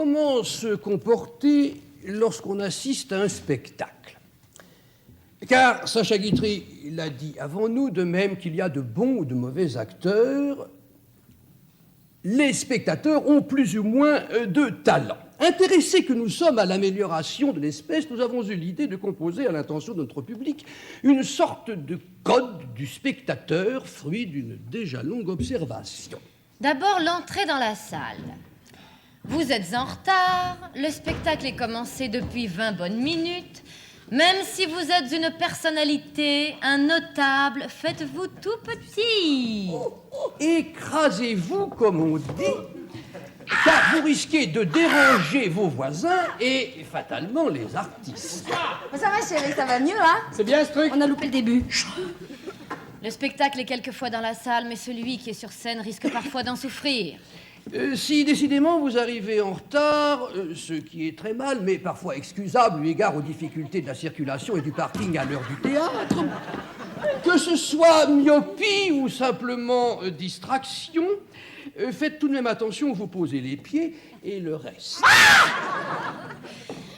comment se comporter lorsqu'on assiste à un spectacle. Car Sacha Guitry l'a dit avant nous, de même qu'il y a de bons ou de mauvais acteurs, les spectateurs ont plus ou moins de talent. Intéressés que nous sommes à l'amélioration de l'espèce, nous avons eu l'idée de composer à l'intention de notre public une sorte de code du spectateur, fruit d'une déjà longue observation. D'abord, l'entrée dans la salle. Vous êtes en retard, le spectacle est commencé depuis 20 bonnes minutes. Même si vous êtes une personnalité, un notable, faites-vous tout petit. Écrasez-vous, comme on dit, car vous risquez de déranger vos voisins et fatalement les artistes. Ça va, chérie, ça va mieux, hein? C'est bien ce truc? On a loupé le début. Le spectacle est quelquefois dans la salle, mais celui qui est sur scène risque parfois d'en souffrir. Si décidément vous arrivez en retard, ce qui est très mal, mais parfois excusable eu égard aux difficultés de la circulation et du parking à l'heure du théâtre, que ce soit myopie ou simplement distraction, faites tout de même attention où vous posez les pieds et le reste.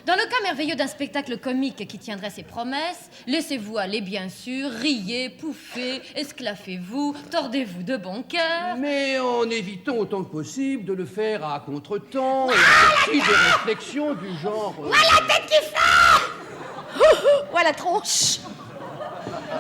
Dans le cas merveilleux d'un spectacle comique qui tiendrait ses promesses, laissez-vous aller bien sûr, riez, pouffez, esclaffez-vous, tordez-vous de bon cœur. Mais en évitant autant que possible de le faire à contre-temps et assorti de réflexions du genre... la tête qui flamme! Ouais, la tronche!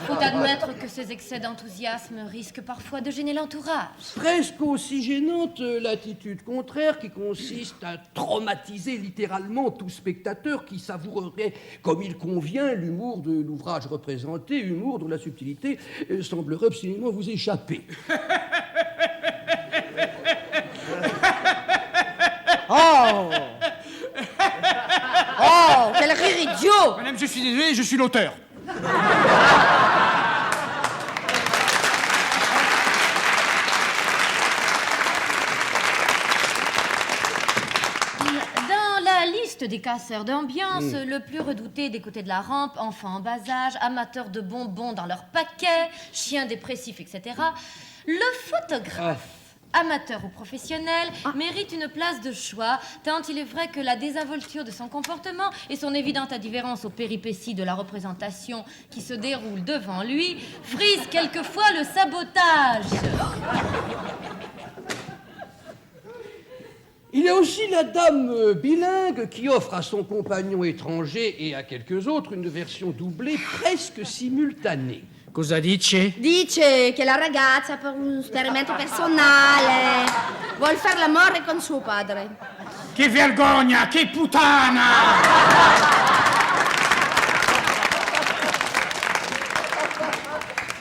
Il faut admettre que ces excès d'enthousiasme risquent parfois de gêner l'entourage. Presque aussi gênante l'attitude contraire qui consiste à traumatiser littéralement tout spectateur qui savourerait comme il convient l'humour de l'ouvrage représenté, humour dont la subtilité semblerait obstinément vous échapper. Oh! Oh, quel rire idiot! Madame, je suis désolé, je suis l'auteur. Des casseurs d'ambiance, le plus redouté des côtés de la rampe, enfants en bas âge, amateurs de bonbons dans leur paquet, chiens dépressifs, etc. Le photographe, amateur ou professionnel, mérite une place de choix, tant il est vrai que la désinvolture de son comportement et son évidente indifférence aux péripéties de la représentation qui se déroule devant lui frisent quelquefois le sabotage. Il y a aussi la dame bilingue qui offre à son compagnon étranger et à quelques autres une version doublée presque simultanée. Cosa dice? Dice che la ragazza per un esperimento personale vuol fare l'amore con suo padre. Che vergogna, che puttana!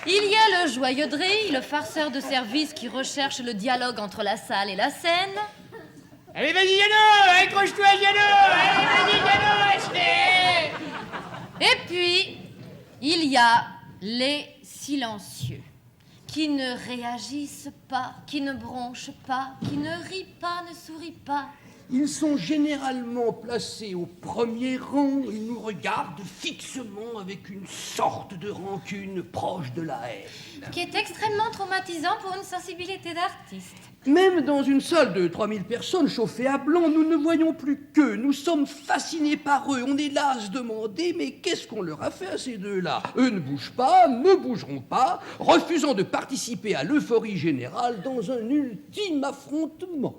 Il y a le joyeux de rire, le farceur de service qui recherche le dialogue entre la salle et la scène. Allez, vas-y, Jeannot! Accroche-toi, Jeannot! Allez, vas-y, Jeannot! Et puis, il y a les silencieux, qui ne réagissent pas, qui ne bronchent pas, qui ne rient pas, ne sourient pas. Ils sont généralement placés au premier rang. Ils nous regardent fixement avec une sorte de rancune proche de la haine. Qui est extrêmement traumatisant pour une sensibilité d'artiste. Même dans une salle de 3000 personnes chauffée à blanc, nous ne voyons plus qu'eux. Nous sommes fascinés par eux. On est là à se demander, mais qu'est-ce qu'on leur a fait à ces deux-là? Eux ne bougent pas, ne bougeront pas, refusant de participer à l'euphorie générale dans un ultime affrontement.